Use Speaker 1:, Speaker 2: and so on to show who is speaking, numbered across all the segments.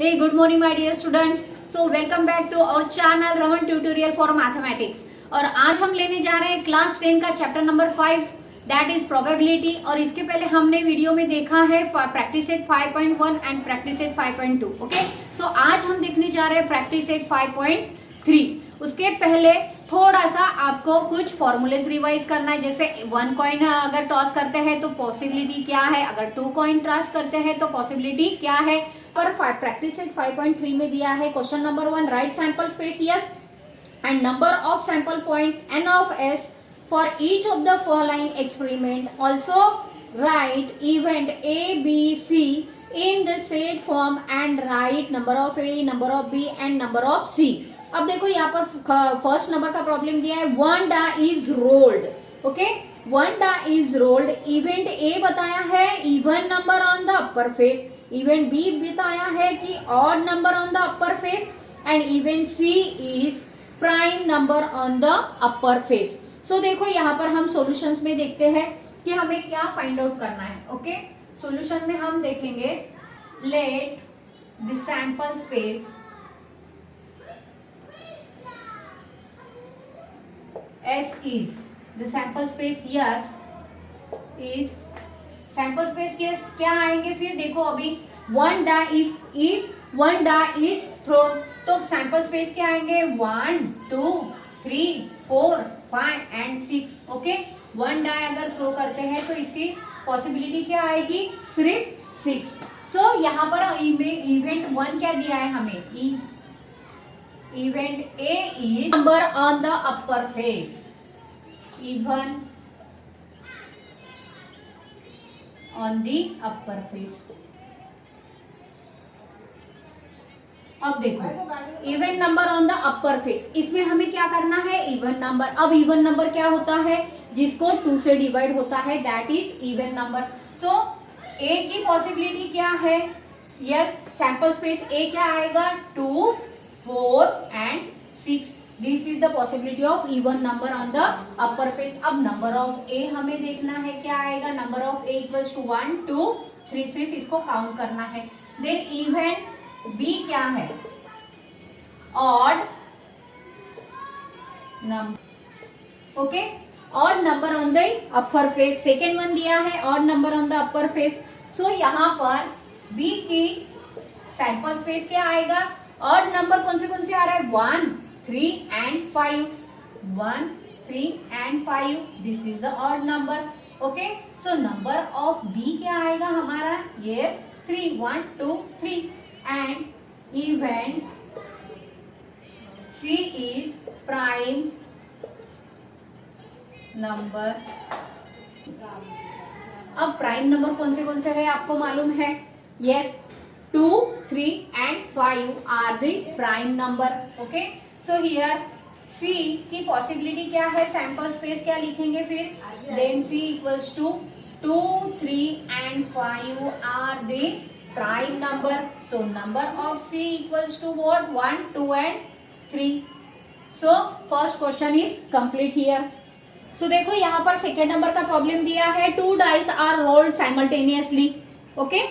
Speaker 1: Hey, good morning my dear students. So welcome back to our channel Raman Tutorial for Mathematics. और आज हम लेने जा रहे हैं क्लास 10 का chapter number 5 that is probability. और इसके पहले हमने वीडियो में देखा है practice set 5.1 and practice set 5.2। Okay, so आज हम देखने जा रहे हैं प्रैक्टिस सेट 5.3। उसके पहले थोड़ा सा आपको कुछ फॉर्मूलेस रिवाइज करना है। जैसे 1 कॉइन अगर टॉस करते हैं तो पॉसिबिलिटी क्या है, अगर 2 कॉइन टॉस करते हैं तो पॉसिबिलिटी क्या है। पर प्रैक्टिस सेट 5.3 में दिया है question number 1, right sample space yes and number of sample point n of s for each of the following experiment. Also write event a b c in the set form and write number of a, number of b and number of c. अब देखो यहाँ पर first number का problem दिया है, one die is rolled. Okay, one die is rolled. Event A बताया है even number on the upper face, event B बताया है कि odd number on the upper face and event C is prime number on the upper face. So देखो यहाँ पर हम solutions में देखते हैं कि हमें क्या फाइंड आउट करना है। ओके, सॉल्यूशन में हम देखेंगे late the sample space S is the sample space yes is sample space क्या आएंगे फिर देखो अभी वन डा if वन डा is thrown तो सैंपल स्पेस क्या आएंगे 1 2 3 4 5 एंड 6। ओके, वन डाई अगर थ्रो करते हैं तो इसकी पॉसिबिलिटी क्या आएगी, सिर्फ 6। सो यहाँ पर इवेंट 1 क्या दिया है हमें, event A is number on the upper face, even on the upper face. अब देखो even number on the upper face, इसमें हमें क्या करना है, इवन नंबर। अब इवन नंबर क्या होता है, जिसको 2 से डिवाइड होता है, दैट इज इवन नंबर। सो ए की पॉसिबिलिटी क्या है, यस सैंपल स्पेस ए क्या आएगा 2 4 and 6। This is the possibility of even number on the upper face. अब नंबर ऑफ ए हमें देखना है क्या आएगा, number of A equals to 1 2 3, सिर्फ इसको काउंट करना है। देन इवेंट बी क्या है, odd number. Okay, odd number on the upper face, second one दिया है odd number on the upper face. So यहाँ पर बी की सैंपल स्पेस क्या आएगा, ऑड नंबर कौन से आ रहा है 1 3 and 5, 1 3 and 5, this is the odd number. Okay, so number of B क्या आएगा हमारा, yes 3 1 2 3 and event C is prime number। अब प्राइम नंबर कौन से है आपको मालूम है, yes 2 3 and 5 are the prime number. Okay, so here C की पॉसिबिलिटी क्या है, सैंपल स्पेस क्या लिखेंगे फिर, then C equals to 2 3 and 5 are the prime number. So number of C equals to what, 1 2 and 3. So first question is complete here. So देखो यहाँ पर second number का प्रॉब्लम दिया है, 2 dice are rolled simultaneously. Okay,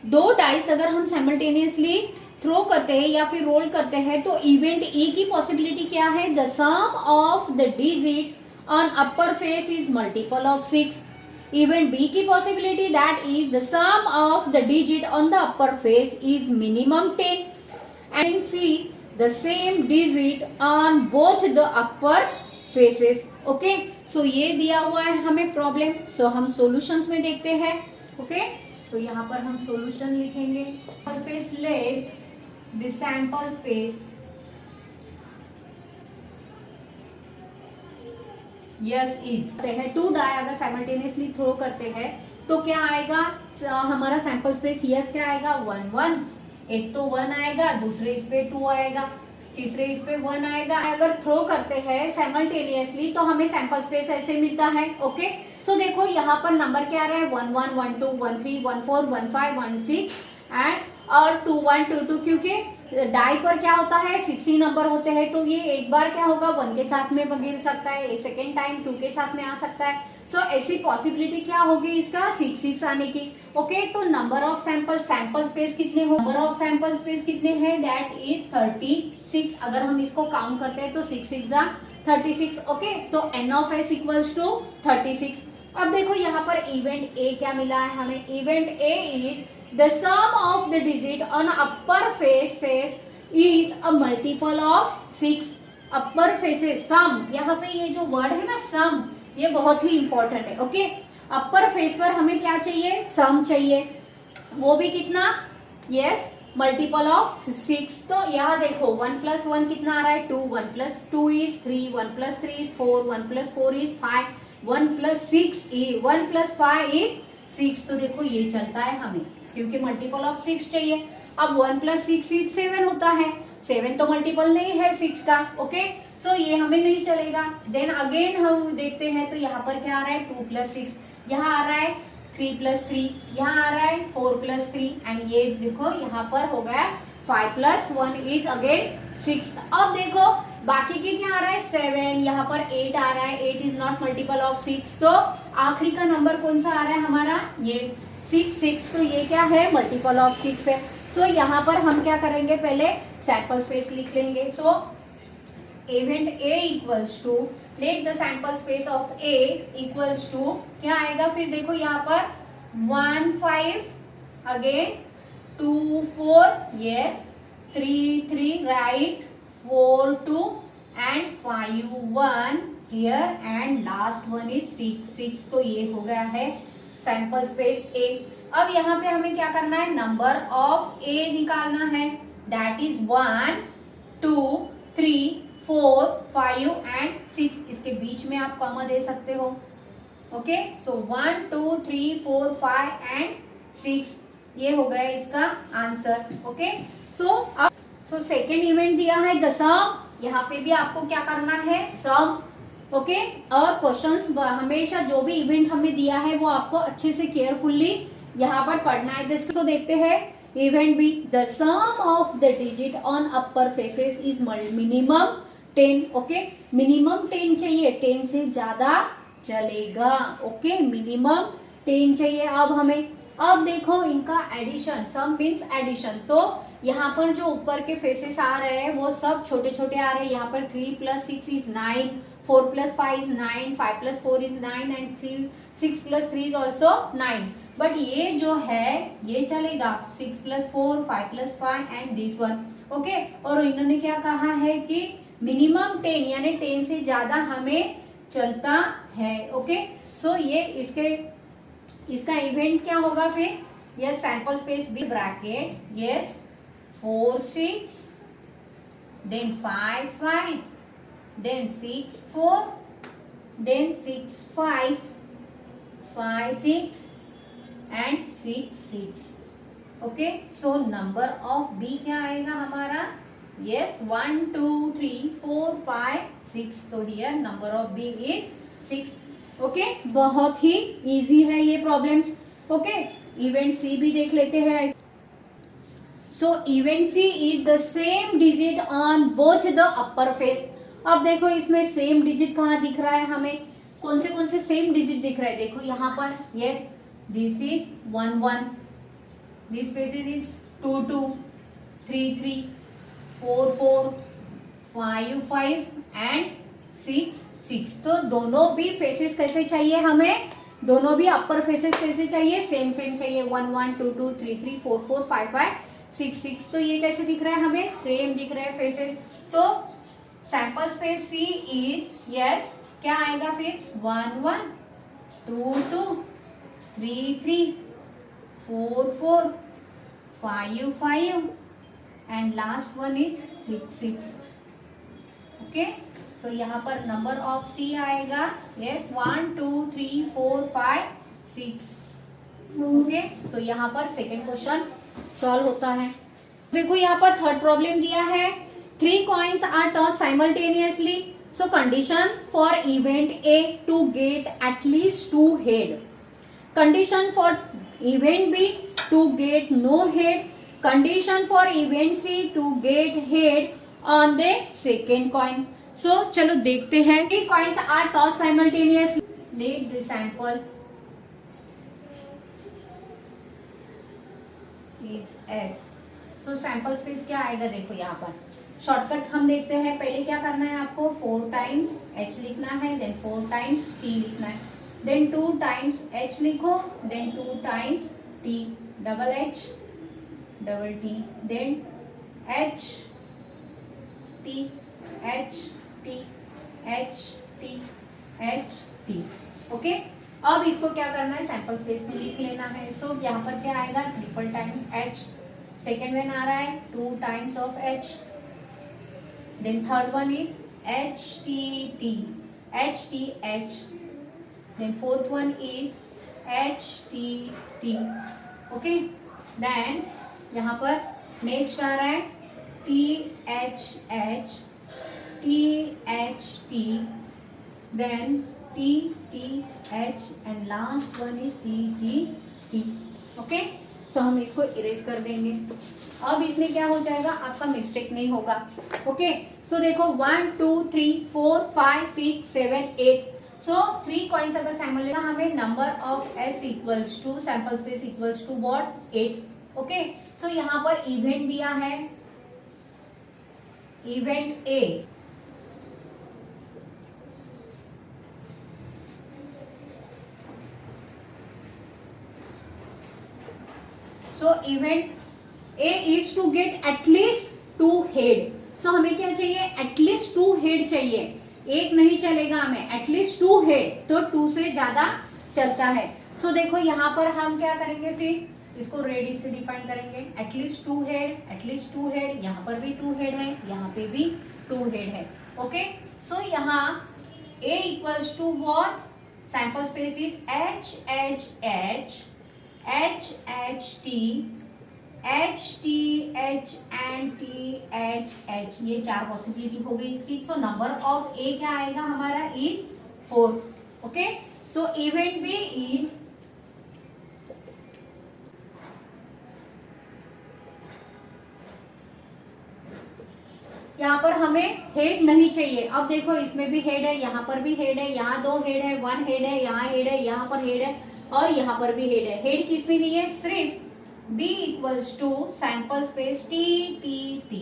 Speaker 1: 2 dice अगर हम simultaneously throw करते हैं या फिर रोल करते हैं तो इवेंट ए की पॉसिबिलिटी क्या है, the sum of the digit on upper face is multiple of 6। Event B की possibility that is the sum of the digit on the upper face is minimum 10 and C the same digit on both the upper faces. Okay, so ये दिया हुआ है हमें problem. सो हम solutions में देखते हैं। ओके, सो यहाँ पर हम सॉल्यूशन लिखेंगे, space late the sample space yes is है 2 डाई अगर साइमल्टेनियसली थ्रो करते हैं तो क्या आएगा हमारा सैंपल स्पेस यस क्या आएगा 1 1, एक तो 1 आएगा, दूसरे इस पे 2 आएगा, तीसरे इस पे 1 आएगा। अगर थ्रो करते हैं साइमल्टेनियसली तो हमें सैंपल स्पेस ऐसे मिलता है। ओके, सो देखो यहाँ पर नंबर क्या आ रहा है 1 1 1 2 1 3 1 4 1 5 1 6 एंड और 2 1 2 2, क्योंकि डाई पर क्या होता है 60 नंबर होते हैं, तो ये एक बार क्या होगा 1 के साथ में गिर सकता है, सेकेंड टाइम 2 के साथ में आ सकता है। सो ऐसी पॉसिबिलिटी क्या होगी इसका 6 आने की। ओके, तो नंबर ऑफ सैंपल स्पेस कितने हो, नंबर ऑफ सैंपल स्पेस कितने हैं, दैट इज 36। अगर हम इसको काउंट करते हैं तो 6 6 जा 36। ओके, तो n of s equals to 36। अब देखो यहाँ पर इवेंट ए क्या मिला है हमें, event A is the sum of the digit on upper faces is a multiple of 6। Upper faces sum, यहाँ पे ये जो वर्ड है ना सम, ये बहुत ही इंपॉर्टेंट है। ओके, अपर फेस पर हमें क्या चाहिए, सम चाहिए, वो भी कितना, यस मल्टीपल ऑफ 6। तो यहाँ देखो 1 + 1 कितना आ रहा है 2, 1 + 2 is 3, 1 + 3 is 4, 1 + 4 is 5, 1 + 6 is 1 + 5 is 6। तो देखो ये चलता है हमें, क्योंकि मल्टीपल ऑफ 6 चाहिए। अब 1 + 6 इज 7 होता है, 7 तो मल्टीपल नहीं है 6 का। ओके, सो ये हमें नहीं चलेगा। देन अगेन हम देखते हैं, तो यहाँ पर क्या आ रहा है 2 + 6, यहाँ आ रहा है 3 + 3, यहाँ आ रहा है 4 + 3, एंड ये देखो यहाँ पर हो गया 5 + 1 इज अगेन 6। अब देखो बाकी के क्या आ रहा है 7, यहाँ पर 8 आ रहा है, 8 इज नॉट मल्टीपल ऑफ 6। तो आखिरी का नंबर कौन सा आ रहा है हमारा, ये 6। तो ये क्या है मल्टीपल ऑफ 6 है। सो यहाँ पर हम क्या करेंगे, पहले सैंपल स्पेस लिख लेंगे। So event A equals to, let the sample space of A equals to क्या आएगा, फिर देखो यहाँ पर 1 5 again 2 4, yes 3 3 right, 4 2 and 5 1 here, and last one is 6 6। तो ये हो गया है सैंपल स्पेस ए। अब यहाँ पे हमें क्या करना है, नंबर ऑफ ए निकालना है, दैट इज 1 2 3 4 5 एंड 6। इसके बीच में आप कॉमा दे सकते हो। ओके, सो 1 2 3 4 5 एंड 6, ये हो गया इसका answer. Okay, so second event दिया है द सम, यहाँ पे भी आपको क्या करना है सम। ओके, और क्वेश्चंस हमेशा जो भी इवेंट हमें दिया है वो आपको अच्छे से केयरफुली यहाँ पर पढ़ना है। तो देखते हैं event B, the sum of the digit on upper faces is minimum 10। Okay, minimum 10 चाहिए, 10 से ज्यादा चलेगा। ओके, मिनिमम 10 चाहिए। अब हमें, अब देखो इनका एडिशन, सम मीन्स एडिशन, तो यहाँ पर जो ऊपर के फेसेस आ रहे हैं वो सब छोटे छोटे आ रहे हैं। यहाँ पर 3 + 6 is 9, 4 + 5 is 9, 5 + 4 is 9 and 6 + 3 is also 9। But ये जो है ये चलेगा 6 + 4, 5 + 5 एंड दिस वन। ओके, और इन्होंने क्या कहा है कि मिनिमम 10 यानी 10 से ज्यादा हमें चलता है। ओके, सो ये इसका इवेंट क्या होगा फिर, yes sample space B bracket, yes 4 6 then 5 5 then 6 4 then 6 5 5 6 and 6 6। Okay, so number of B क्या आएगा हमारा, यस 1 2 3 4 5 6। तो here number of B is 6। Okay, बहुत ही इजी है ये प्रॉब्लम्स। ओके, इवेंट सी भी देख लेते हैं। So event C is the same digit on both the upper face. अब देखो इसमें सेम डिजिट कहाँ दिख रहा है हमें, कौन से सेम डिजिट दिख रहा है, देखो यहाँ पर, yes this is 1 1, this faces is 2 2 3 3 4 4 5 5 and 6 6। तो दोनों भी फेसेस कैसे चाहिए हमें, दोनों भी अपर फेसेस कैसे चाहिए, सेम चाहिए, 1 1 2 2 3 3 4 4 5 5 6 6। तो ये कैसे दिख रहा है हमें, सेम दिख रहे हैं फेसेस। तो sample space C is, yes क्या आएगा फिर 1 1 2 2 3 3 4 4 5 5 and last one is 6 6। Okay, so यहाँ पर नंबर ऑफ सी आएगा, यस 1 2 3 4 5 6। ओके, सो यहाँ पर सेकेंड क्वेश्चन सॉल्व होता है। देखो यहाँ पर थर्ड प्रॉब्लम दिया है, 3 coins are tossed simultaneously. So condition for event A to get at least 2 head. Condition for event B to get no head. Condition for event C to get head on the second coin. So चलो देखते हैं. 3 coins are tossed simultaneously. Let the sample is S. So sample space क्या आएगा देखो यहाँ पर. Shortcut हम देखते हैं. पहले क्या करना है आपको, 4 times h लिखना है, देन 4 times t लिखना है, देन 2 times h लिखो, then 2 times t double h double t, then h t h t h t h t. Okay. अब इसको क्या करना है, सैंपल स्पेस में लिख लेना है. सो यहाँ पर क्या आएगा, triple times h. Second one आ रहा है 2 times of h. Then third one is HTT, HTH. Then fourth one is HTT. Okay. Then यहाँ पर next आ रहा है THH, THT. Then TTH and last one is TTT. Okay. So हम इसको erase कर देंगे. अब इसमें क्या हो जाएगा, आपका मिस्टेक नहीं होगा. ओके. सो देखो 1 2 3 4 5 6 7 8. सो 3 कॉइन्स अगर सैंपल हमें number of S equals to sample space equals to what 8. Okay. So यहाँ पर इवेंट दिया है, event A. So event A is to get at least 2 head. So हमें क्या चाहिए, at least 2 head चाहिए. एक नहीं चलेगा हमें, at least 2 head. तो 2 से ज्यादा चलता है. So देखो यहाँ पर हम क्या करेंगे, फिर इसको रेडियस से डिफाइन करेंगे. at least 2 head, at least 2 head. यहाँ पर भी 2 head है, यहाँ पे भी 2 head है. ओके. सो यहाँ A equals to what, sample space is H H H H H T H T H and T H H. ये 4 पॉसिबिलिटी हो गई इसकी. सो नंबर ऑफ ए क्या आएगा हमारा is 4. Okay. So event B is यहाँ पर हमें हेड नहीं चाहिए. अब देखो इसमें भी हेड है, यहाँ पर भी हेड है, यहाँ 2 हेड है, 1 हेड है, यहाँ हेड है, यहाँ पर हेड है और यहाँ पर भी हेड है. हेड किस में दी है, सिर्फ B equals to sample space T T T.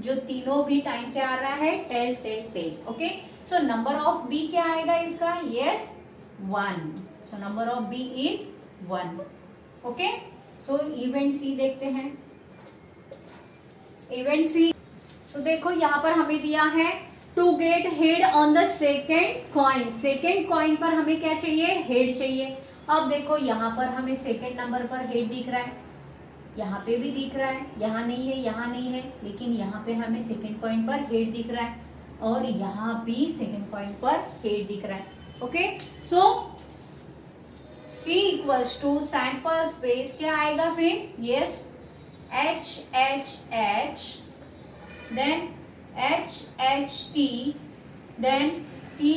Speaker 1: जो तीनों भी टाइम क्या आ रहा है, 10 10 10. Okay. So number of B क्या आएगा इसका, yes 1. So number of B is 1. Okay. So event C देखते हैं. इवेंट सी. सो देखो यहाँ पर हमें दिया है to get head on the second coin. Second coin पर हमें क्या चाहिए, हेड चाहिए. अब देखो यहाँ पर हमें सेकेंड नंबर पर हेड दिख रहा है, यहाँ पे भी दिख रहा है, यहाँ नहीं है, यहाँ नहीं है, लेकिन यहाँ पे हमें सेकेंड कॉइन पर हेड दिख रहा है और यहाँ भी सेकेंड कॉइन पर हेड दिख रहा है. Okay. So C equals to sample space क्या आएगा फिर, yes H H H, then H H T, then T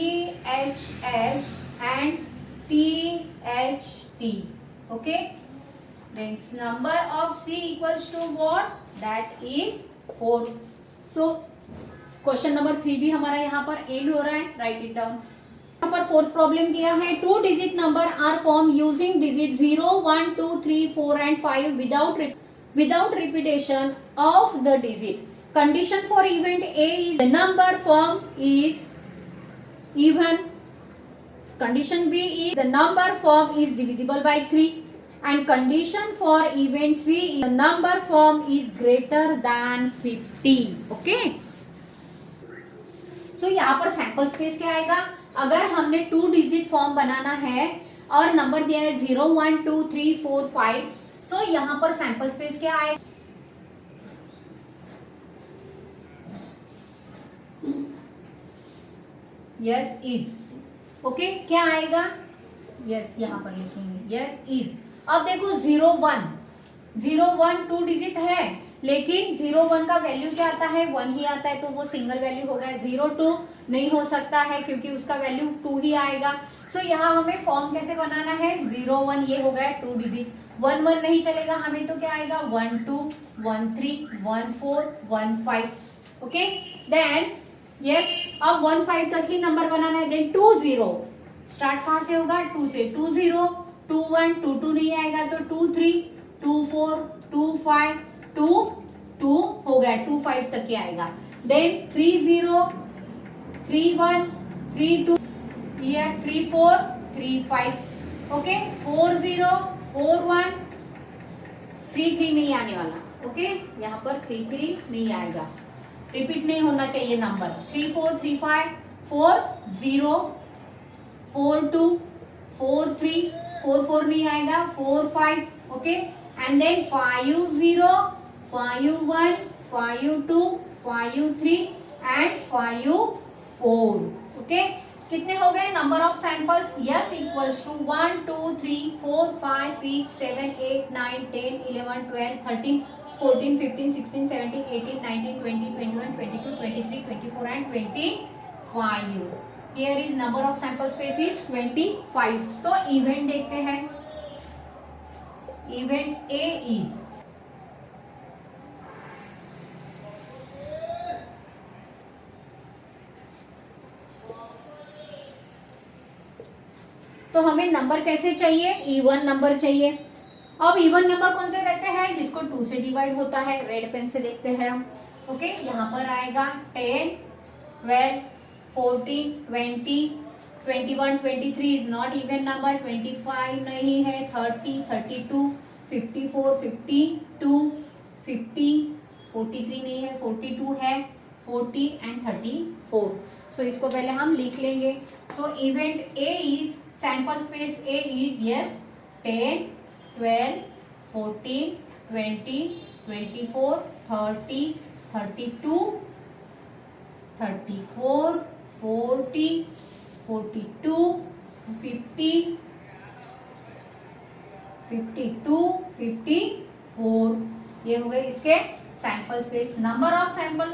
Speaker 1: H H and T H T. Okay. Then number of C equals to what? That is 4. So question number 3 भी हमारा यहाँ पर end हो रहा है. Write it down. यहाँ पर fourth problem किया है. 2 digit number are form using digit 0 1 2 3 4 and 5 without repetition of the digit. Condition for event A is the number form is even. Condition B is the number form is divisible by 3 and condition for event C is the number form is greater than 50. Okay. So यहाँ पर sample space क्या आएगा, अगर हमने 2 digit form बनाना है और number दिया है 0 1 2 3 4 5. सो यहाँ पर सैंपल स्पेस क्या आएगा, यस इज. ओके. क्या आएगा, यस यहाँ पर लिखेंगे यस इज. अब देखो 0 1 2 डिजिट है, लेकिन 0 1 का वैल्यू क्या आता है, 1 ही आता है, तो वो सिंगल वैल्यू हो गया. 0 2 नहीं हो सकता है क्योंकि उसका वैल्यू 2 ही आएगा. सो यहाँ हमें फॉर्म कैसे बनाना है, 0 1 ये हो गया 2 डिजिट. 1 1 नहीं चलेगा हमें, तो क्या आएगा 1 2 1 3 1 4 1 5। ओके, देन यस, अब 1 5 तक ही नंबर बनाना है। देन 2 0 स्टार्ट कहाँ से होगा, 2 से। 2 0 2 1 2 2 नहीं आएगा तो 2 3 2 4 2 5 2 2 हो गया, 2 5 तक ही आएगा। Then 3 0 3 1 3 2 here 3 4 3 5। ओके, 4 0 4 1 3 3 नहीं आने वाला। ओके, यहाँ पर 3 3 नहीं आएगा, रिपीट नहीं होना चाहिए नंबर। 3 4 3 5 4 0 4 2 4 3 4 4 नहीं आएगा, 4 5। Okay, and then 5 0 5 1 5 2 5 3 and 5 4। Okay, कितने हो गए number of samples, yes, equals to 1 2 3 4 5 6 7 8 9 10 11 12 13 14 15 16 17 18 19 20 21 22 23 24 and 25। here is number of sample space is 25। तो इवेंट देखते हैं। इवेंट A is तो हमें नंबर कैसे चाहिए, इवन नंबर चाहिए। अब इवन नंबर कौन से रहते हैं, जिसको 2 से डिवाइड होता है। रेड पेन से देखते हैं हम। ओके, यहाँ पर आएगा 10 12 14 20 21 23 इज नॉट इवन नंबर, 25 नहीं है, 30 32 54 52 50 43 नहीं है, 42 है, 40 एंड 34। सो इसको पहले हम लिख लेंगे। So event A is, sample space A is yes 10 12 14 20 24 30 32 34 40 42 50 52 54। ये हो गए इसके sample space. Number of sample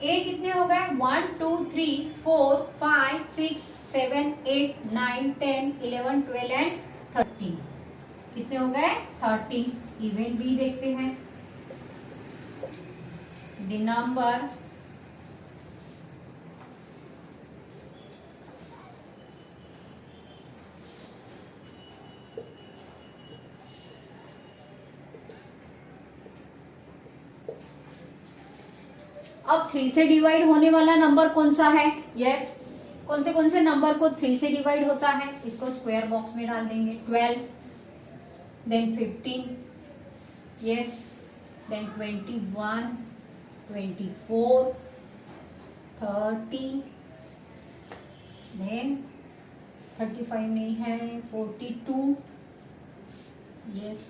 Speaker 1: A कितने हो गए, 1 2 3 4 5 6 7 8 9 10 11 12 एंड 30। कितने हो गए, 30। इवेंट B देखते हैं। द नंबर अब 3 से डिवाइड होने वाला नंबर कौन सा है, यस, कौन से नंबर को 3 से डिवाइड होता है, इसको स्क्वायर बॉक्स में डाल देंगे। 12 देन 15 यस, देन 21 24 30 देन 35 नहीं है, 42 यस,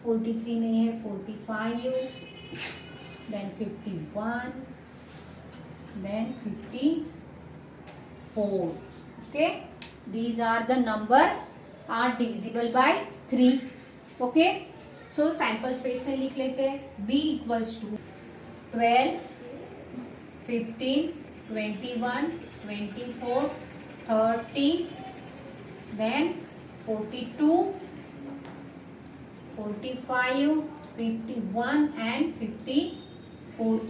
Speaker 1: 43 नहीं है, 45 then 51 then 54। okay, these are the numbers are divisible by 3। okay, so sample space में लिख लेते हैं। B equals to 12 15 21 24 30 then 42 45 51 and 54।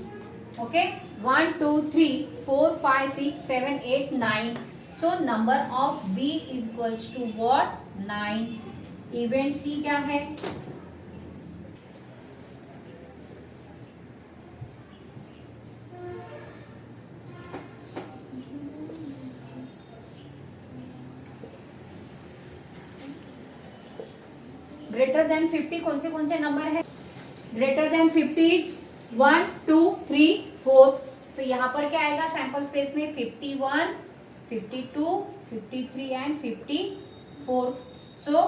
Speaker 1: okay, 1 2 3 4 5 6 7 8 9। so number of B is equals to what, 9। Event C क्या है, greater than 50 कौन से number है, greater than 50 is 1 2 3 4। तो यहाँ पर क्या आएगा सैंपल स्पेस में, 51 52 53 and 54। So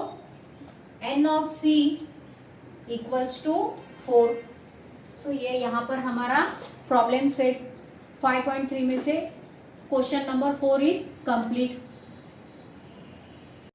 Speaker 1: n of C equals to 4। So ये यहाँ पर हमारा प्रॉब्लम सेट 5.3 में से क्वेश्चन नंबर 4 इज कंप्लीट।